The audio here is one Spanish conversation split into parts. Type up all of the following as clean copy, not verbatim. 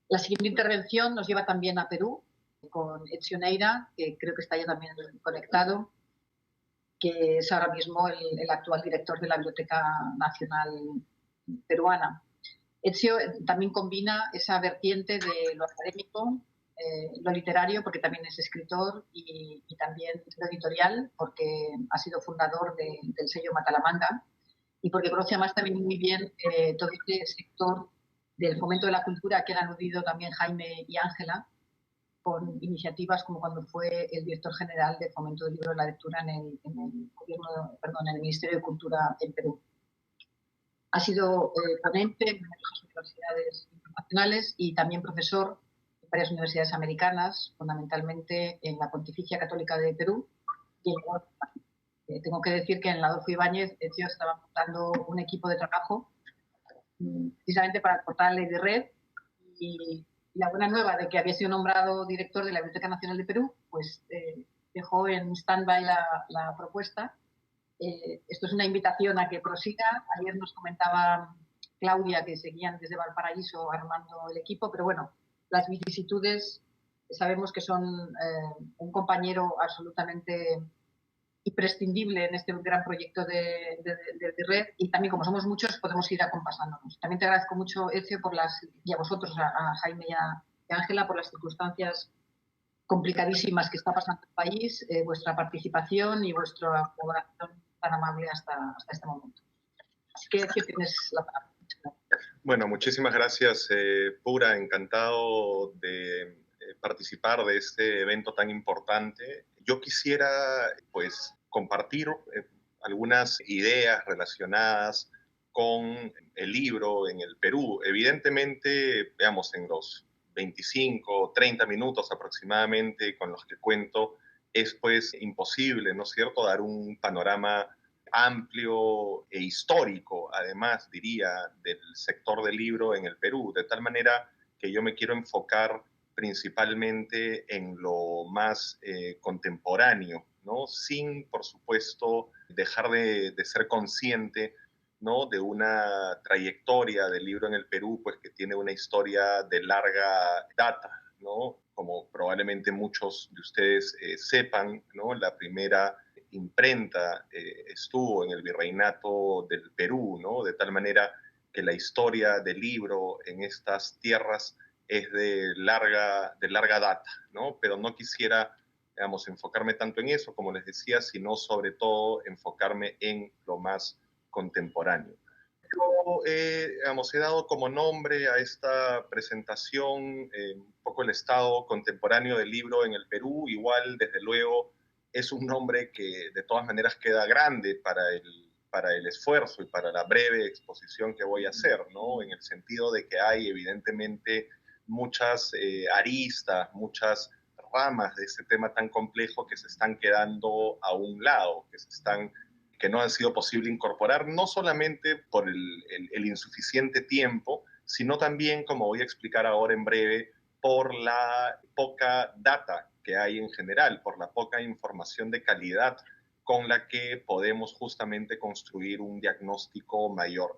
La siguiente intervención nos lleva también a Perú, con Ezio Neira, que creo que está ya también conectado, que es ahora mismo el actual director de la Biblioteca Nacional Peruana. Ezio también combina esa vertiente de lo académico, lo literario, porque también es escritor, y también lo editorial, porque ha sido fundador del sello Matalamanda, y porque conoce además también muy bien todo este sector del fomento de la cultura que han aludido también Jaime y Ángela, con iniciativas como cuando fue el director general de Fomento del Libro de la Lectura en el Ministerio de Cultura en Perú. Ha sido ponente en numerosas universidades internacionales y también profesor en varias universidades americanas, fundamentalmente en la Pontificia Católica de Perú y en la tengo que decir que en la Adolfo Ibáñez Ezio estaba montando un equipo de trabajo precisamente para el portal Ley de Red, y la buena nueva de que había sido nombrado director de la Biblioteca Nacional de Perú, pues dejó en stand-by la propuesta. Esto es una invitación a que prosiga. Ayer nos comentaba Claudia que seguían desde Valparaíso armando el equipo, pero bueno, las vicisitudes sabemos que son un compañero absolutamente imprescindible en este gran proyecto de red, y también como somos muchos podemos ir acompasándonos. También te agradezco mucho, Ezio, y a vosotros, a Jaime y a Ángela, por las circunstancias complicadísimas que está pasando el país, vuestra participación y vuestra colaboración tan amable hasta este momento. Así que Ezio, tienes la palabra. Bueno, muchísimas gracias, Pura. Encantado de participar de este evento tan importante. Yo quisiera, pues, compartir algunas ideas relacionadas con el libro en el Perú. Evidentemente, veamos, en los 25, 30 minutos aproximadamente con los que cuento, es pues imposible, ¿no es cierto?, dar un panorama amplio e histórico, además, diría, del sector del libro en el Perú, de tal manera que yo me quiero enfocar principalmente en lo más contemporáneo, ¿no? Sin, por supuesto, dejar de ser consciente, ¿no?, de una trayectoria del libro en el Perú, pues que tiene una historia de larga data, ¿no? Como probablemente muchos de ustedes sepan, ¿no?, la primera imprenta estuvo en el Virreinato del Perú, ¿no? De tal manera que la historia del libro en estas tierras es de larga data, ¿no? Pero no quisiera, digamos, enfocarme tanto en eso, como les decía, sino sobre todo enfocarme en lo más contemporáneo. Yo, digamos, he dado como nombre a esta presentación un poco el estado contemporáneo del libro en el Perú. Igual, desde luego, es un nombre que de todas maneras queda grande para el esfuerzo y para la breve exposición que voy a hacer, ¿no? En el sentido de que hay evidentemente muchas aristas, muchas ramas de este tema tan complejo que se están quedando a un lado, que no han sido posible incorporar, no solamente por el insuficiente tiempo, sino también, como voy a explicar ahora en breve, por la poca data que hay en general, por la poca información de calidad con la que podemos justamente construir un diagnóstico mayor.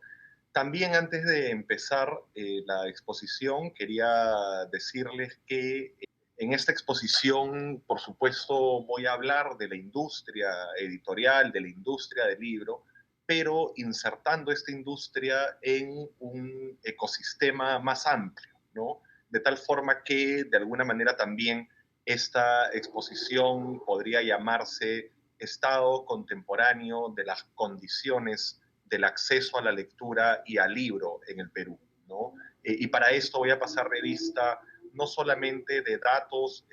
También, antes de empezar la exposición, quería decirles que en esta exposición, por supuesto, voy a hablar de la industria editorial, de la industria del libro, pero insertando esta industria en un ecosistema más amplio, ¿no? De tal forma que, de alguna manera, también esta exposición podría llamarse Estado contemporáneo de las condiciones del acceso a la lectura y al libro en el Perú, ¿no? Y para esto voy a pasar revista no solamente de datos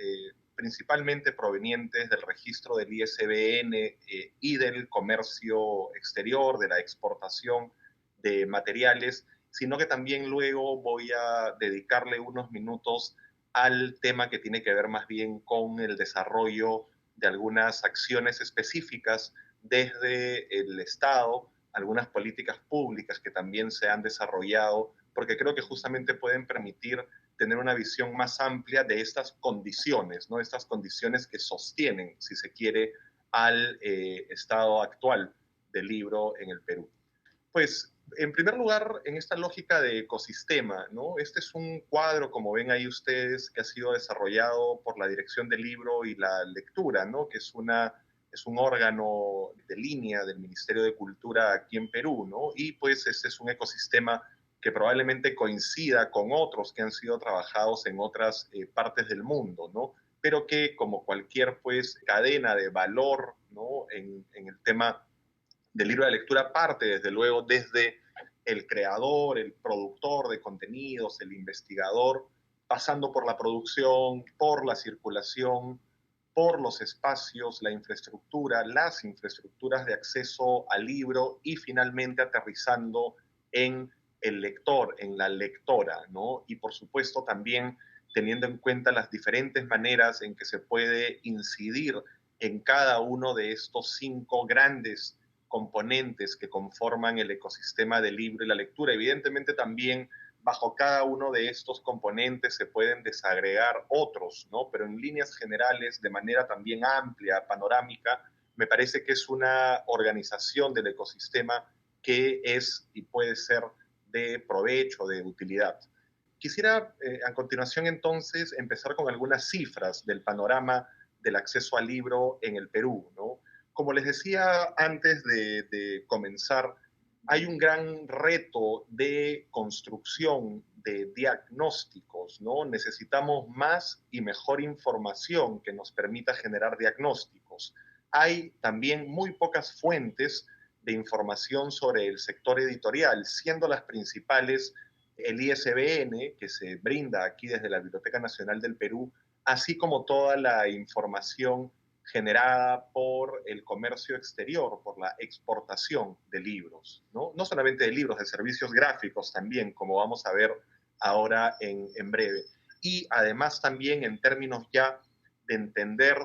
principalmente provenientes del registro del ISBN y del comercio exterior, de la exportación de materiales, sino que también luego voy a dedicarle unos minutos al tema que tiene que ver más bien con el desarrollo de algunas acciones específicas desde el Estado, algunas políticas públicas que también se han desarrollado, porque creo que justamente pueden permitir tener una visión más amplia de estas condiciones, ¿no? Estas condiciones que sostienen, si se quiere, al estado actual del libro en el Perú. Pues En primer lugar, en esta lógica de ecosistema, ¿no? Este es un cuadro, como ven ahí ustedes, que ha sido desarrollado por la Dirección del Libro y la Lectura, ¿no? Que es un órgano de línea del Ministerio de Cultura aquí en Perú, ¿no? Y pues este es un ecosistema que probablemente coincida con otros que han sido trabajados en otras partes del mundo, ¿no? Pero que como cualquier pues cadena de valor, ¿no? En el tema del libro de lectura parte desde luego desde el creador, el productor de contenidos, el investigador, pasando por la producción, por la circulación, por los espacios, la infraestructura, las infraestructuras de acceso al libro y finalmente aterrizando en el lector, en la lectora, ¿no? Y por supuesto también teniendo en cuenta las diferentes maneras en que se puede incidir en cada uno de estos 5 grandes componentes que conforman el ecosistema del libro y la lectura. Evidentemente también bajo cada uno de estos componentes se pueden desagregar otros, ¿no? Pero en líneas generales, de manera también amplia, panorámica, me parece que es una organización del ecosistema que es y puede ser de provecho, de utilidad. Quisiera a continuación entonces empezar con algunas cifras del panorama del acceso al libro en el Perú, ¿no? Como les decía antes de comenzar, hay un gran reto de construcción de diagnósticos, ¿no? Necesitamos más y mejor información que nos permita generar diagnósticos. Hay también muy pocas fuentes de información sobre el sector editorial, siendo las principales el ISBN, que se brinda aquí desde la Biblioteca Nacional del Perú, así como toda la información generada por el comercio exterior, por la exportación de libros, ¿no? No solamente de libros, de servicios gráficos también, como vamos a ver ahora en breve. Y además también en términos ya de entender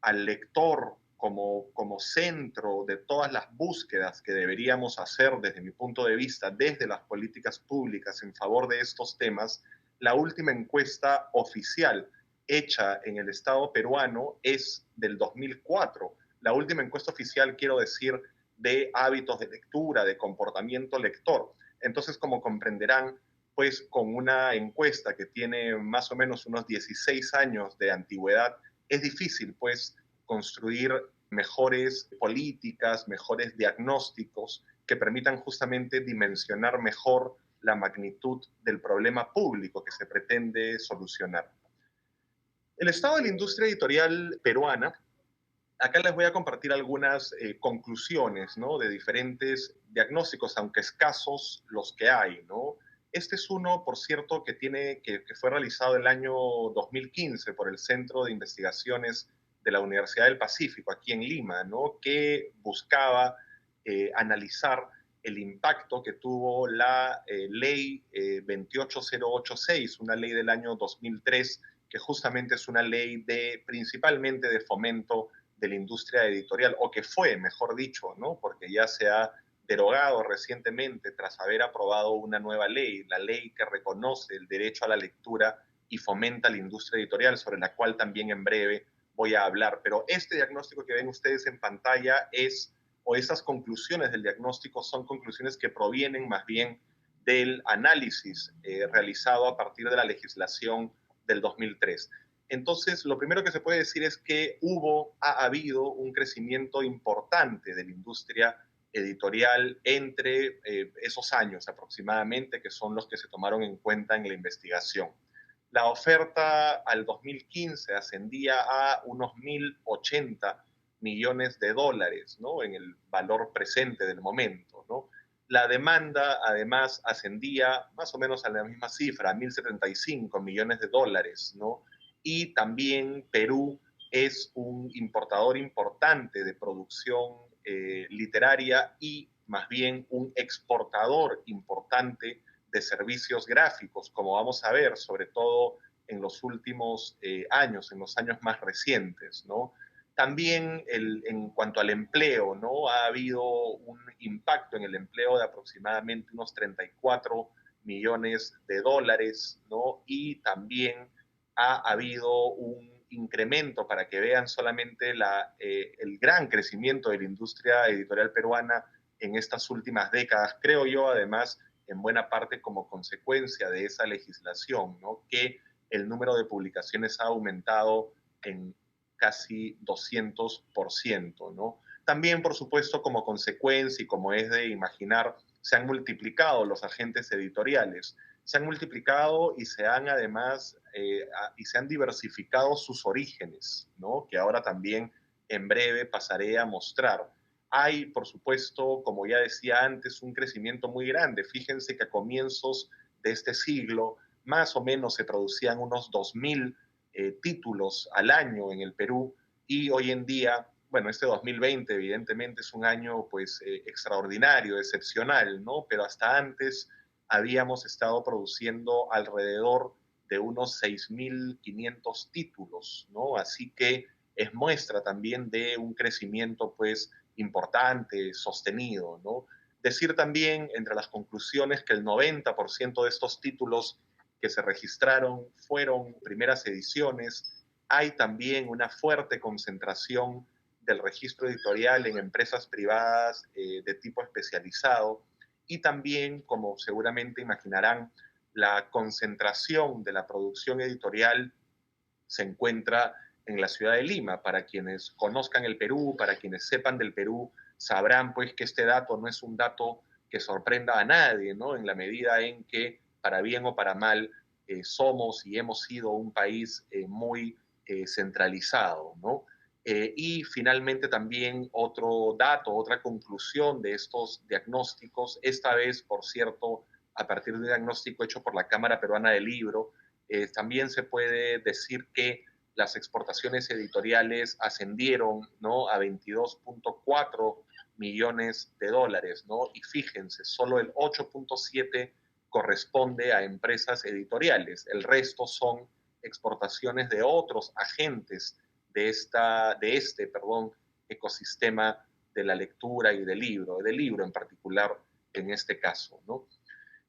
al lector como centro de todas las búsquedas que deberíamos hacer desde mi punto de vista, desde las políticas públicas en favor de estos temas, la última encuesta oficial hecha en el Estado peruano es del 2004. La última encuesta oficial, quiero decir, de hábitos de lectura, de comportamiento lector. Entonces, como comprenderán, pues con una encuesta que tiene más o menos unos 16 años de antigüedad, es difícil, pues, construir mejores políticas, mejores diagnósticos que permitan justamente dimensionar mejor la magnitud del problema público que se pretende solucionar. El estado de la industria editorial peruana, acá les voy a compartir algunas conclusiones, ¿no? De diferentes diagnósticos, aunque escasos los que hay, ¿no? Este es uno, por cierto, que fue realizado el año 2015 por el Centro de Investigaciones de la Universidad del Pacífico, aquí en Lima, ¿no? Que buscaba analizar el impacto que tuvo la ley 28086, una ley del año 2003, que justamente es una ley principalmente de fomento de la industria editorial, o que fue, mejor dicho, ¿no? Porque ya se ha derogado recientemente tras haber aprobado una nueva ley, la ley que reconoce el derecho a la lectura y fomenta la industria editorial, sobre la cual también en breve voy a hablar. Pero este diagnóstico que ven ustedes en pantalla o esas conclusiones del diagnóstico son conclusiones que provienen más bien del análisis realizado a partir de la legislación del 2003. Entonces, lo primero que se puede decir es que ha habido un crecimiento importante de la industria editorial entre esos años aproximadamente, que son los que se tomaron en cuenta en la investigación. La oferta al 2015 ascendía a unos 1.080 millones de dólares, ¿no? En el valor presente del momento, ¿no? La demanda, además, ascendía más o menos a la misma cifra, a 1.075 millones de dólares, ¿no? Y también Perú es un importador importante de producción literaria y más bien un exportador importante de servicios gráficos, como vamos a ver, sobre todo en los últimos años, en los años más recientes, ¿no? También en cuanto al empleo, ¿no? Ha habido un impacto en el empleo de aproximadamente unos 34 millones de dólares, ¿no? Y también ha habido un incremento, para que vean solamente el gran crecimiento de la industria editorial peruana en estas últimas décadas, creo yo, además, en buena parte como consecuencia de esa legislación, ¿no? Que el número de publicaciones ha aumentado en casi 200%, ¿no? También, por supuesto, como consecuencia y como es de imaginar, se han multiplicado los agentes editoriales, se han multiplicado y se han además y se han diversificado sus orígenes, ¿no? Que ahora también en breve pasaré a mostrar. Hay, por supuesto, como ya decía antes, un crecimiento muy grande. Fíjense que a comienzos de este siglo, más o menos se producían unos 2.000 títulos al año en el Perú y hoy en día, bueno, este 2020 evidentemente es un año pues extraordinario, excepcional, ¿no? Pero hasta antes habíamos estado produciendo alrededor de unos 6.500 títulos, ¿no? Así que es muestra también de un crecimiento pues importante, sostenido, ¿no? Decir también entre las conclusiones que el 90% de estos títulos que se registraron fueron primeras ediciones. Hay también una fuerte concentración del registro editorial en empresas privadas de tipo especializado y también, como seguramente imaginarán, la concentración de la producción editorial se encuentra en la ciudad de Lima. Para quienes conozcan el Perú, para quienes sepan del Perú, sabrán pues que este dato no es un dato que sorprenda a nadie, ¿no? En la medida en que, para bien o para mal, somos y hemos sido un país muy centralizado, ¿no? Y finalmente también otro dato, otra conclusión de estos diagnósticos, esta vez, por cierto, a partir de un diagnóstico hecho por la Cámara Peruana del Libro, también se puede decir que las exportaciones editoriales ascendieron, ¿no?, a 22.4 millones de dólares, ¿no? Y fíjense, solo el 8.7 corresponde a empresas editoriales. El resto son exportaciones de otros agentes de este ecosistema de la lectura y del libro en particular en este caso, ¿no?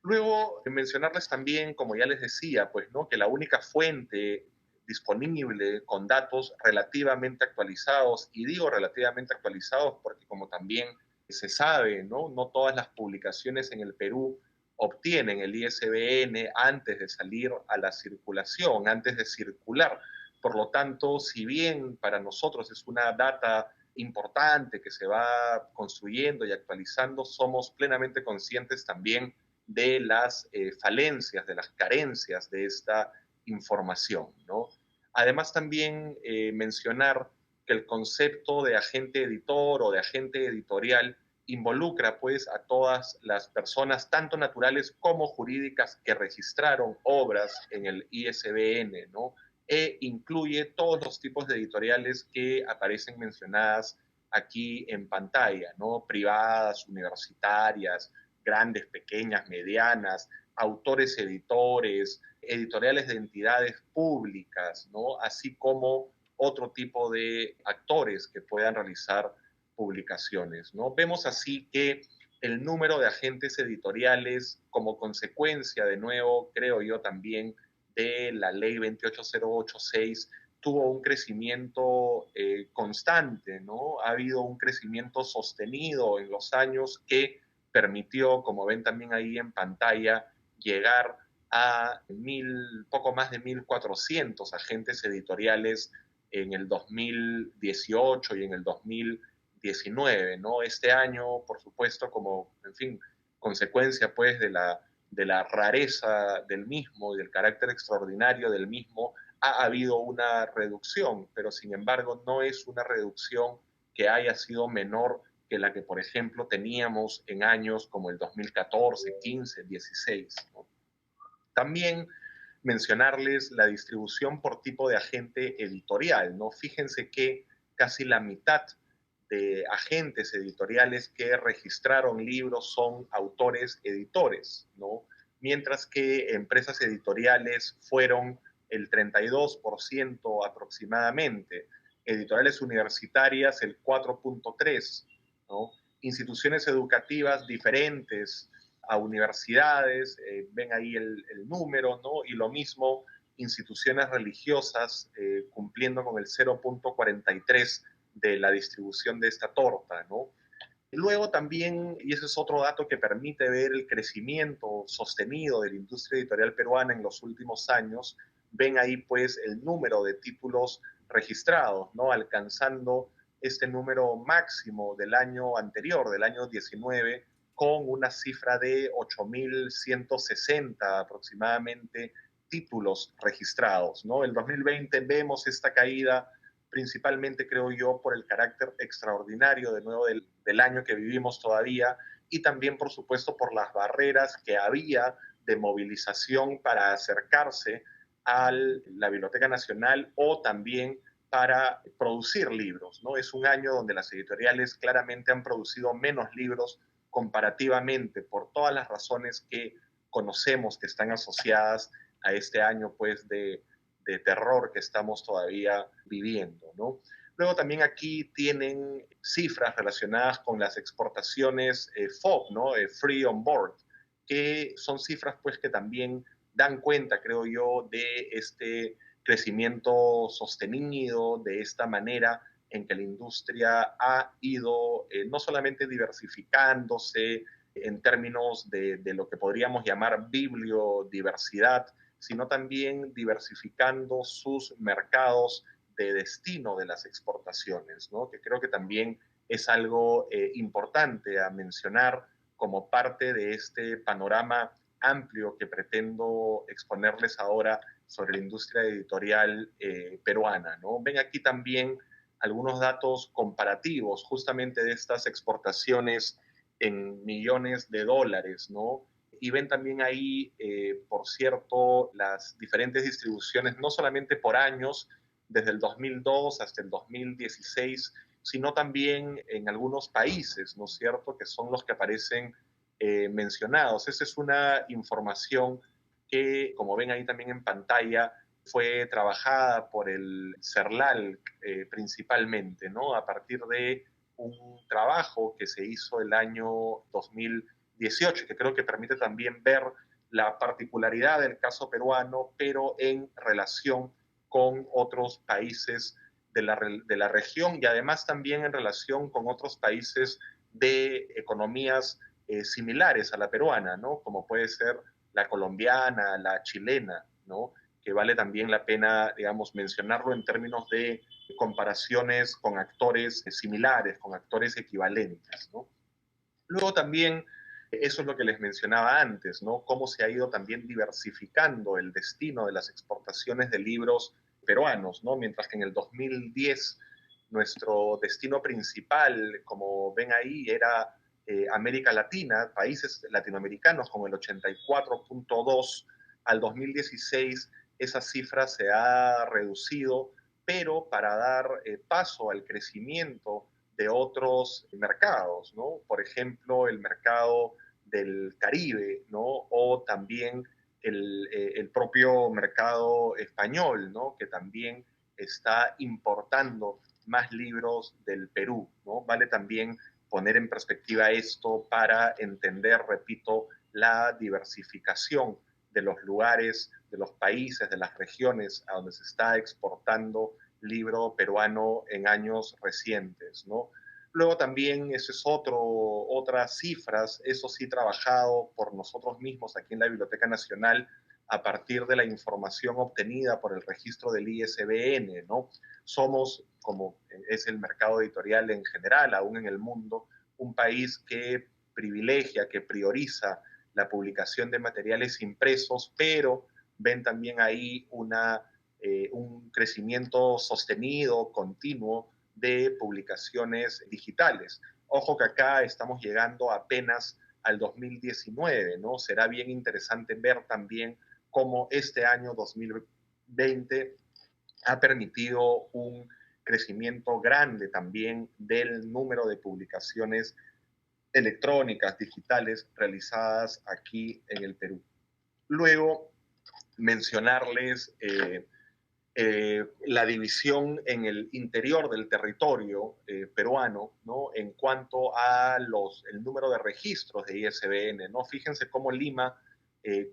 Luego, mencionarles también, como ya les decía, pues, ¿no?, que la única fuente disponible con datos relativamente actualizados, y digo relativamente actualizados porque como también se sabe, ¿no?, no todas las publicaciones en el Perú obtienen el ISBN antes de salir a la circulación, antes de circular. Por lo tanto, si bien para nosotros es una data importante que se va construyendo y actualizando, somos plenamente conscientes también de las falencias, de las carencias de esta información, ¿no? Además, también mencionar que el concepto de agente editor o de agente editorial involucra pues a todas las personas, tanto naturales como jurídicas, que registraron obras en el ISBN, ¿no? E incluye todos los tipos de editoriales que aparecen mencionadas aquí en pantalla, ¿no? Privadas, universitarias, grandes, pequeñas, medianas, autores, editores, editoriales de entidades públicas, ¿no? Así como otro tipo de actores que puedan realizar publicaciones, ¿no? Vemos así que el número de agentes editoriales, como consecuencia, de nuevo, creo yo también, de la ley 28086, tuvo un crecimiento constante, ¿no? Ha habido un crecimiento sostenido en los años que permitió, como ven también ahí en pantalla, llegar a poco más de 1.400 agentes editoriales en el 2018 y en el 2019, ¿no? Este año, por supuesto, como, en fin, consecuencia pues de la rareza del mismo y del carácter extraordinario del mismo, ha habido una reducción, pero sin embargo no es una reducción que haya sido menor que la que, por ejemplo, teníamos en años como el 2014, 15, 16, ¿no? También mencionarles la distribución por tipo de agente editorial, ¿no? Fíjense que casi la mitad de agentes editoriales que registraron libros son autores editores, ¿no? Mientras que empresas editoriales fueron el 32% aproximadamente, editoriales universitarias el 4.3%, ¿no? Instituciones educativas diferentes a universidades, ven ahí el número, ¿no? Y lo mismo instituciones religiosas cumpliendo con el 0.43 de la distribución de esta torta, ¿no? Luego también, y ese es otro dato que permite ver el crecimiento sostenido de la industria editorial peruana en los últimos años, ven ahí pues el número de títulos registrados, ¿no? Alcanzando este número máximo del año anterior, del año 19, con una cifra de 8.160 aproximadamente títulos registrados, ¿no? El 2020 vemos esta caída principalmente, creo yo, por el carácter extraordinario de nuevo del año que vivimos todavía y también, por supuesto, por las barreras que había de movilización para acercarse a la Biblioteca Nacional o también para producir libros, ¿no? Es un año donde las editoriales claramente han producido menos libros comparativamente por todas las razones que conocemos que están asociadas a este año, pues, de terror que estamos todavía viviendo, ¿no? Luego también aquí tienen cifras relacionadas con las exportaciones FOB, ¿no? Free on Board, que son cifras pues que también dan cuenta, creo yo, de este crecimiento sostenido, de esta manera en que la industria ha ido no solamente diversificándose en términos de lo que podríamos llamar bibliodiversidad, sino también diversificando sus mercados de destino de las exportaciones, ¿no? Que creo que también es algo importante a mencionar como parte de este panorama amplio que pretendo exponerles ahora sobre la industria editorial peruana, ¿no? Ven aquí también algunos datos comparativos justamente de estas exportaciones en millones de dólares, ¿no? Y ven también ahí, por cierto, las diferentes distribuciones, no solamente por años, desde el 2002 hasta el 2016, sino también en algunos países, ¿no es cierto?, que son los que aparecen mencionados. Esa es una información que, como ven ahí también en pantalla, fue trabajada por el CERLAL principalmente, ¿no? A partir de un trabajo que se hizo el año 2018, que creo que permite también ver la particularidad del caso peruano, pero en relación con otros países de la región y además también en relación con otros países de economías similares a la peruana, ¿no? Como puede ser la colombiana, la chilena, ¿no? Que vale también la pena, digamos, mencionarlo en términos de comparaciones con actores similares, con actores equivalentes, ¿no? Luego también, eso es lo que les mencionaba antes, ¿no? Cómo se ha ido también diversificando el destino de las exportaciones de libros peruanos, ¿no? Mientras que en el 2010 nuestro destino principal, como ven ahí, era América Latina, países latinoamericanos con el 84.2, al 2016 esa cifra se ha reducido, pero para dar paso al crecimiento de otros mercados, ¿no? Por ejemplo, el mercado del Caribe, ¿no? O también el propio mercado español, ¿no? Que también está importando más libros del Perú, ¿no? Vale también poner en perspectiva esto para entender, repito, la diversificación de los lugares, de los países, de las regiones a donde se está exportando libro peruano en años recientes, ¿no? Luego también, eso es otras cifras, eso sí trabajado por nosotros mismos aquí en la Biblioteca Nacional a partir de la información obtenida por el registro del ISBN, ¿no? Somos, como es el mercado editorial en general, aún en el mundo, un país que privilegia, que prioriza la publicación de materiales impresos, pero ven también ahí un crecimiento sostenido, continuo de publicaciones digitales. Ojo que acá estamos llegando apenas al 2019, ¿no? Será bien interesante ver también cómo este año 2020 ha permitido un crecimiento grande también del número de publicaciones electrónicas, digitales, realizadas aquí en el Perú. Luego, mencionarles la división en el interior del territorio peruano, ¿no? En cuanto a el número de registros de ISBN, ¿no? Fíjense cómo Lima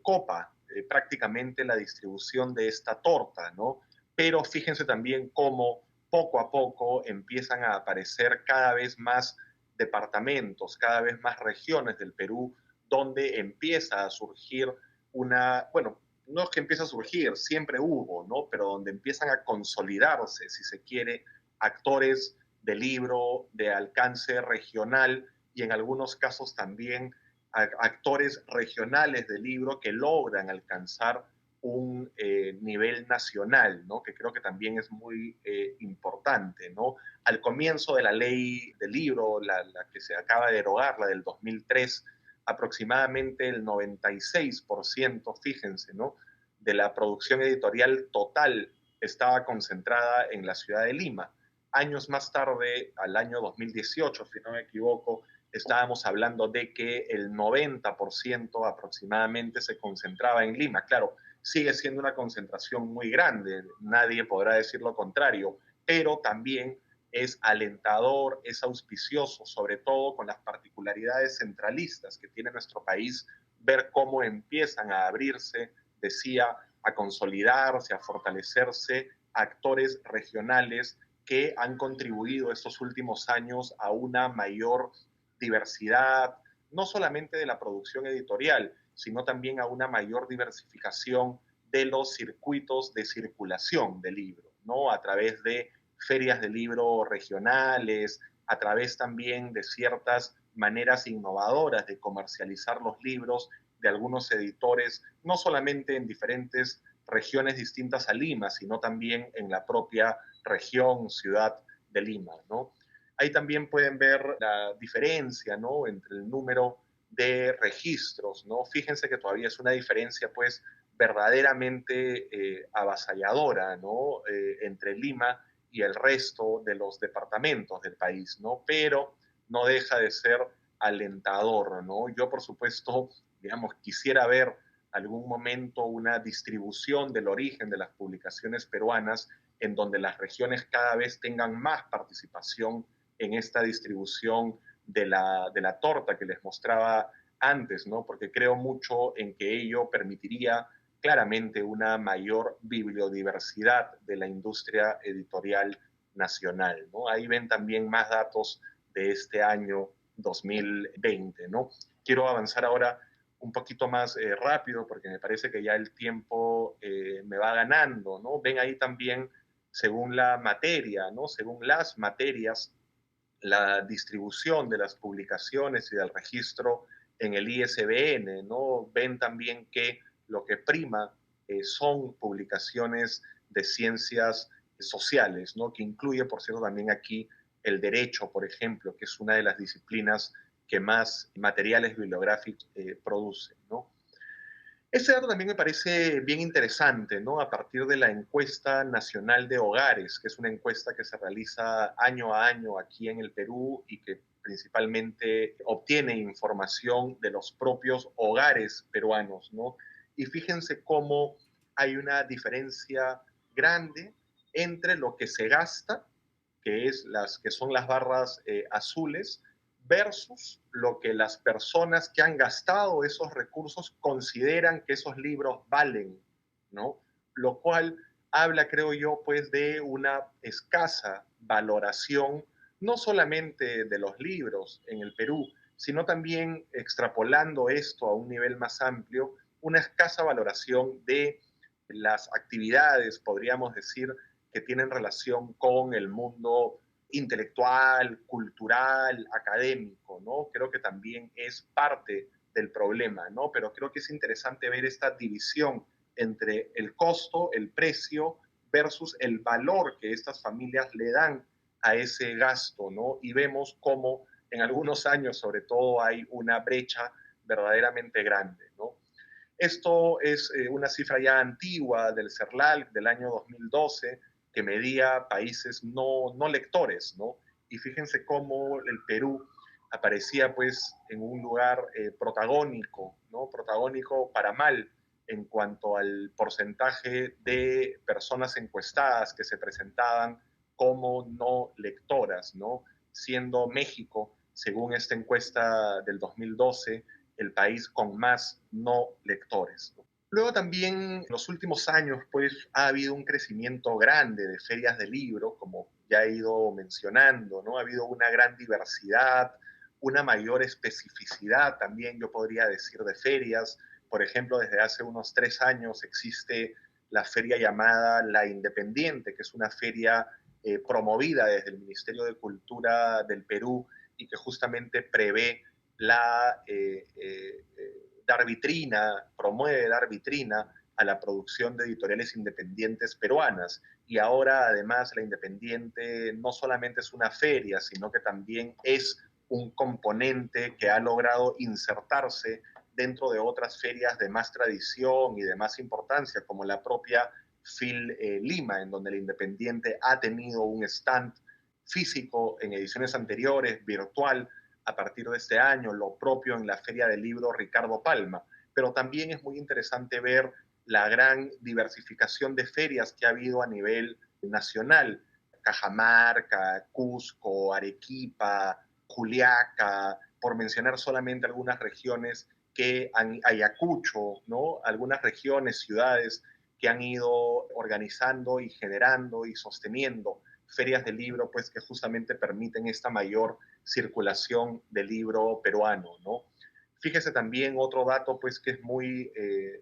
copa prácticamente la distribución de esta torta, ¿no? Pero fíjense también cómo poco a poco empiezan a aparecer cada vez más departamentos, cada vez más regiones del Perú, donde empieza a surgir una, bueno, no es que empieza a surgir, siempre hubo, ¿no? Pero donde empiezan a consolidarse, si se quiere, actores de libro de alcance regional y en algunos casos también actores regionales de libro que logran alcanzar un nivel nacional, ¿no? Que creo que también es muy importante, ¿no? Al comienzo de la ley del libro, la que se acaba de derogar, la del 2003, aproximadamente el 96%, fíjense, ¿no? De la producción editorial total estaba concentrada en la ciudad de Lima. Años más tarde, al año 2018, si no me equivoco, estábamos hablando de que el 90% aproximadamente se concentraba en Lima. Claro, sigue siendo una concentración muy grande, nadie podrá decir lo contrario, pero también es alentador, es auspicioso, sobre todo con las particularidades centralistas que tiene nuestro país, ver cómo empiezan a abrirse, decía, a consolidarse, a fortalecerse actores regionales que han contribuido estos últimos años a una mayor diversidad, no solamente de la producción editorial, sino también a una mayor diversificación de los circuitos de circulación de libros, ¿no? A través de ferias de libro regionales, a través también de ciertas maneras innovadoras de comercializar los libros de algunos editores, no solamente en diferentes regiones distintas a Lima, sino también en la propia región, ciudad de Lima, ¿no? Ahí también pueden ver la diferencia, ¿no? Entre el número de registros, ¿no? Fíjense que todavía es una diferencia, pues, verdaderamente avasalladora, ¿no? Entre Lima y el resto de los departamentos del país, ¿no? Pero no deja de ser alentador, ¿no? Yo, por supuesto, digamos, quisiera ver algún momento una distribución del origen de las publicaciones peruanas en donde las regiones cada vez tengan más participación en esta distribución de la torta que les mostraba antes, ¿no? Porque creo mucho en que ello permitiría claramente una mayor bibliodiversidad de la industria editorial nacional, ¿no? Ahí ven también más datos de este año 2020, ¿no? Quiero avanzar ahora un poquito más rápido porque me parece que ya el tiempo me va ganando, ¿no? Ven ahí también según la materia, ¿no? Según las materias, la distribución de las publicaciones y del registro en el ISBN, ¿no? Ven también que lo que prima son publicaciones de ciencias sociales, ¿no? Que incluye, por cierto, también aquí el derecho, por ejemplo, que es una de las disciplinas que más materiales bibliográficos produce, ¿no? Ese dato también me parece bien interesante, ¿no? A partir de la encuesta nacional de hogares, que es una encuesta que se realiza año a año aquí en el Perú y que principalmente obtiene información de los propios hogares peruanos, ¿no? Y fíjense cómo hay una diferencia grande entre lo que se gasta, que es las que son las barras azules, versus lo que las personas que han gastado esos recursos consideran que esos libros valen, ¿no? Lo cual habla, creo yo, pues de una escasa valoración, no solamente de los libros en el Perú, sino también extrapolando esto a un nivel más amplio, una escasa valoración de las actividades, podríamos decir, que tienen relación con el mundo intelectual, cultural, académico, ¿no? Creo que también es parte del problema, ¿no? Pero creo que es interesante ver esta división entre el costo, el precio, versus el valor que estas familias le dan a ese gasto, ¿no? Y vemos cómo en algunos años, sobre todo, hay una brecha verdaderamente grande, ¿no? Esto es una cifra ya antigua del CERLAL del año 2012 que medía países no lectores, ¿no? Y fíjense cómo el Perú aparecía pues en un lugar protagónico, ¿no? Protagónico para mal en cuanto al porcentaje de personas encuestadas que se presentaban como no lectoras, ¿no? Siendo México, según esta encuesta del 2012, el país con más no lectores, ¿no? Luego también en los últimos años pues ha habido un crecimiento grande de ferias de libro, como ya he ido mencionando, ¿no? Ha habido una gran diversidad, una mayor especificidad también, yo podría decir, de ferias. Por ejemplo, desde hace unos 3 años existe la feria llamada La Independiente, que es una feria promovida desde el Ministerio de Cultura del Perú y que justamente prevé dar vitrina, promueve dar vitrina a la producción de editoriales independientes peruanas. Y ahora, además, La Independiente no solamente es una feria, sino que también es un componente que ha logrado insertarse dentro de otras ferias de más tradición y de más importancia, como la propia FIL Lima, en donde La Independiente ha tenido un stand físico en ediciones anteriores, virtual, a partir de este año, lo propio en la Feria del Libro Ricardo Palma. Pero también es muy interesante ver la gran diversificación de ferias que ha habido a nivel nacional. Cajamarca, Cusco, Arequipa, Juliaca, por mencionar solamente algunas regiones que Ayacucho, ¿no? Algunas regiones, ciudades que han ido organizando y generando y sosteniendo ferias de libro, pues que justamente permiten esta mayor circulación del libro peruano, ¿no? Fíjese también otro dato, pues, que es muy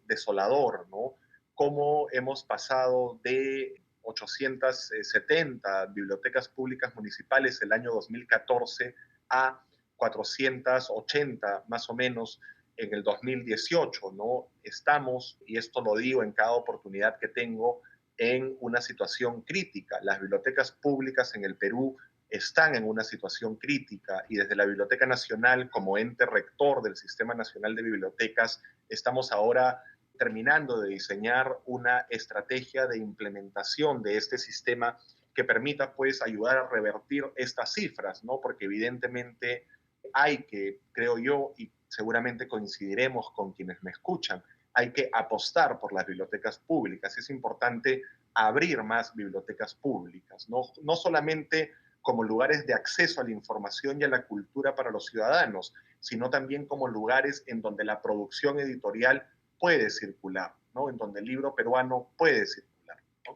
desolador, ¿no? Cómo hemos pasado de 870 bibliotecas públicas municipales el año 2014 a 480 más o menos en el 2018, ¿no? Estamos, y esto lo digo en cada oportunidad que tengo, en una situación crítica. Las bibliotecas públicas en el Perú están en una situación crítica y desde la Biblioteca Nacional, como ente rector del Sistema Nacional de Bibliotecas, estamos ahora terminando de diseñar una estrategia de implementación de este sistema que permita pues ayudar a revertir estas cifras, ¿no? Porque evidentemente hay que, creo yo, y seguramente coincidiremos con quienes me escuchan, hay que apostar por las bibliotecas públicas. Es importante abrir más bibliotecas públicas, no solamente como lugares de acceso a la información y a la cultura para los ciudadanos, sino también como lugares en donde la producción editorial puede circular, ¿no? En donde el libro peruano puede circular, ¿no?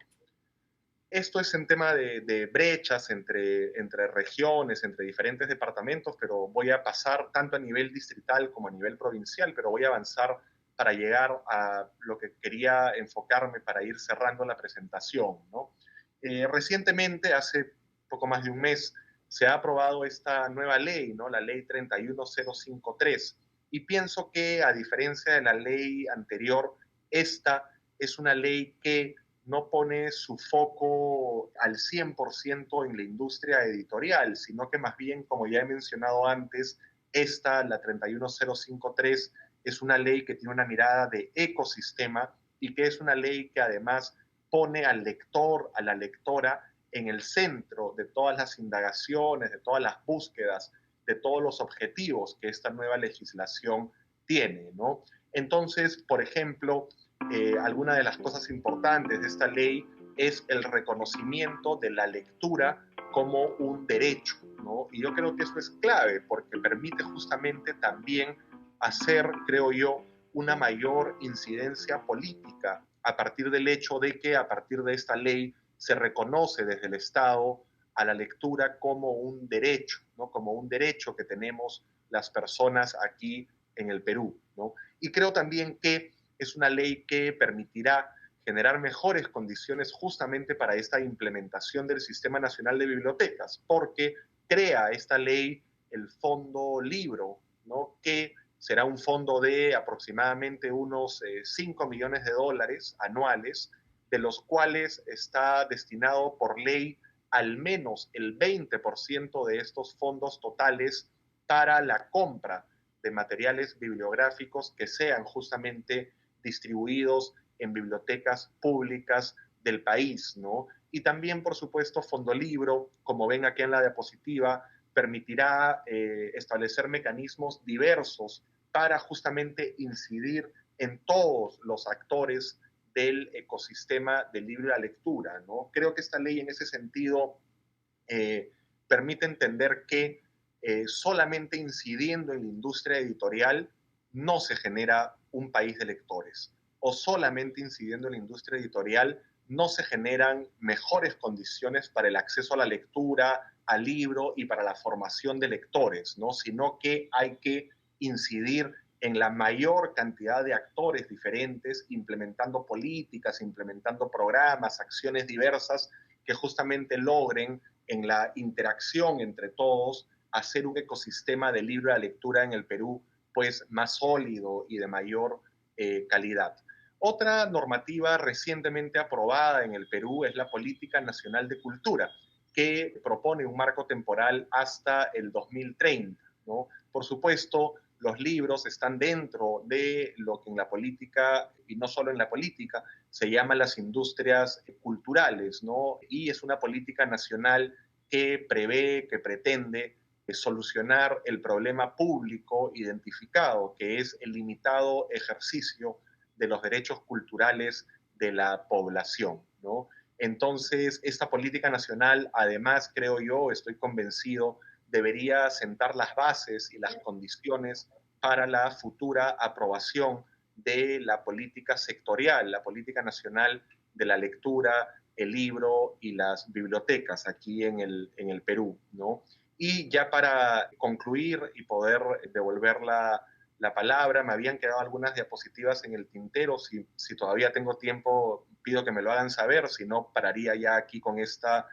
Esto es en tema de brechas entre regiones, entre diferentes departamentos, pero voy a pasar tanto a nivel distrital como a nivel provincial, pero voy a avanzar para llegar a lo que quería enfocarme para ir cerrando la presentación, ¿no? Recientemente, hace poco más de un mes, se ha aprobado esta nueva ley, ¿no? La ley 31053, y pienso que a diferencia de la ley anterior, esta es una ley que no pone su foco al 100% en la industria editorial, sino que más bien, como ya he mencionado antes, la 31053, es una ley que tiene una mirada de ecosistema y que es una ley que además pone al lector, a la lectora, en el centro de todas las indagaciones, de todas las búsquedas, de todos los objetivos que esta nueva legislación tiene, ¿no? Entonces, por ejemplo, alguna de las cosas importantes de esta ley es el reconocimiento de la lectura como un derecho, ¿no? Y yo creo que eso es clave porque permite justamente también hacer, creo yo, una mayor incidencia política a partir del hecho de que a partir de esta ley se reconoce desde el Estado a la lectura como un derecho, ¿no? Como un derecho que tenemos las personas aquí en el Perú, ¿no? Y creo también que es una ley que permitirá generar mejores condiciones justamente para esta implementación del Sistema Nacional de Bibliotecas, porque crea esta ley el Fondo Libro, ¿no? Que será un fondo de aproximadamente unos 5 millones de dólares anuales, de los cuales está destinado por ley al menos el 20% de estos fondos totales para la compra de materiales bibliográficos que sean justamente distribuidos en bibliotecas públicas del país, ¿no? Y también, por supuesto, Fondolibro, como ven aquí en la diapositiva, permitirá establecer mecanismos diversos para justamente incidir en todos los actores del ecosistema del libro y la lectura, ¿no? Creo que esta ley en ese sentido eh, permite entender que solamente incidiendo en la industria editorial no se genera un país de lectores, o solamente incidiendo en la industria editorial no se generan mejores condiciones para el acceso a la lectura, al libro y para la formación de lectores, ¿no? Sino que hay que incidir en la mayor cantidad de actores diferentes, implementando políticas, implementando programas, acciones diversas que justamente logren en la interacción entre todos hacer un ecosistema de libro de lectura en el Perú pues más sólido y de mayor calidad. Otra normativa recientemente aprobada en el Perú es la Política Nacional de Cultura, que propone un marco temporal hasta el 2030, ¿no? Por supuesto, los libros están dentro de lo que en la política, y no solo en la política, se llaman las industrias culturales, ¿no? Y es una política nacional que prevé, que pretende solucionar el problema público identificado, que es el limitado ejercicio de los derechos culturales de la población, ¿no? Entonces, esta política nacional, además, creo yo, estoy convencido, debería sentar las bases y las condiciones para la futura aprobación de la política sectorial, la política nacional de la lectura, el libro y las bibliotecas aquí en el Perú, ¿no? Y ya para concluir y poder devolver la palabra, me habían quedado algunas diapositivas en el tintero. Si todavía tengo tiempo, pido que me lo hagan saber, si no, pararía ya aquí con esta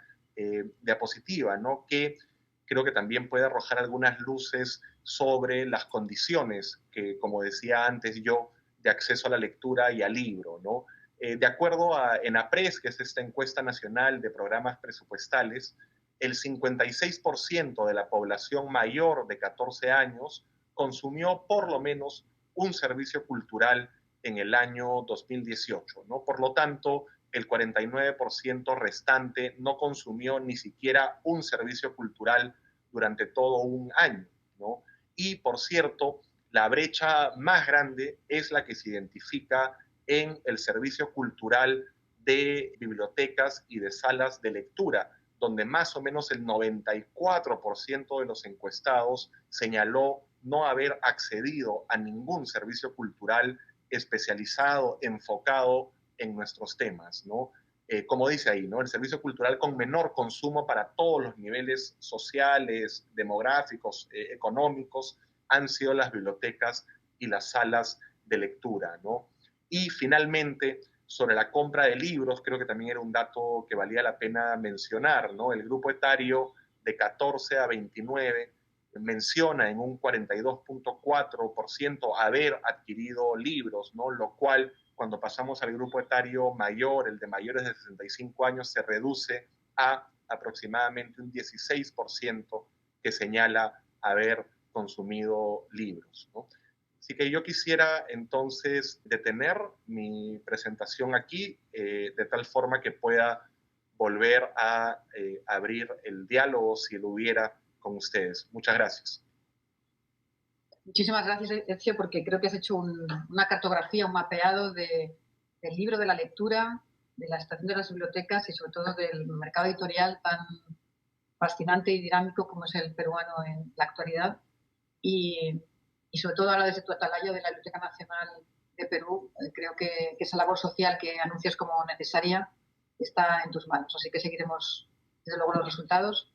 diapositiva, ¿no? Que creo que también puede arrojar algunas luces sobre las condiciones que, como decía antes yo, de acceso a la lectura y al libro, ¿no? De acuerdo a ENAPRES, que es esta encuesta nacional de programas presupuestales, el 56% de la población mayor de 14 años consumió por lo menos un servicio cultural en el año 2018, ¿no? Por lo tanto, el 49% restante no consumió ni siquiera un servicio cultural durante todo un año, ¿no? Y, por cierto, la brecha más grande es la que se identifica en el servicio cultural de bibliotecas y de salas de lectura, donde más o menos el 94% de los encuestados señaló no haber accedido a ningún servicio cultural especializado, enfocado en nuestros temas, ¿no? Como dice ahí, ¿no? El servicio cultural con menor consumo para todos los niveles sociales, demográficos, económicos, han sido las bibliotecas y las salas de lectura, ¿no? Y finalmente, sobre la compra de libros, creo que también era un dato que valía la pena mencionar, ¿no? El grupo etario de 14 a 29 menciona en un 42.4% haber adquirido libros, ¿no? Lo cual, cuando pasamos al grupo etario mayor, el de mayores de 65 años, se reduce a aproximadamente un 16% que señala haber consumido libros, ¿no? Así que yo quisiera entonces detener mi presentación aquí de tal forma que pueda volver a abrir el diálogo si lo hubiera con ustedes. Muchas gracias. Muchísimas gracias, Ezio, porque creo que has hecho una cartografía, un mapeado del libro, de la lectura, de la situación de las bibliotecas y sobre todo del mercado editorial tan fascinante y dinámico como es el peruano en la actualidad. Y sobre todo ahora desde tu atalaya de la Biblioteca Nacional de Perú, creo que esa labor social que anuncias como necesaria está en tus manos. Así que seguiremos, desde luego, los resultados.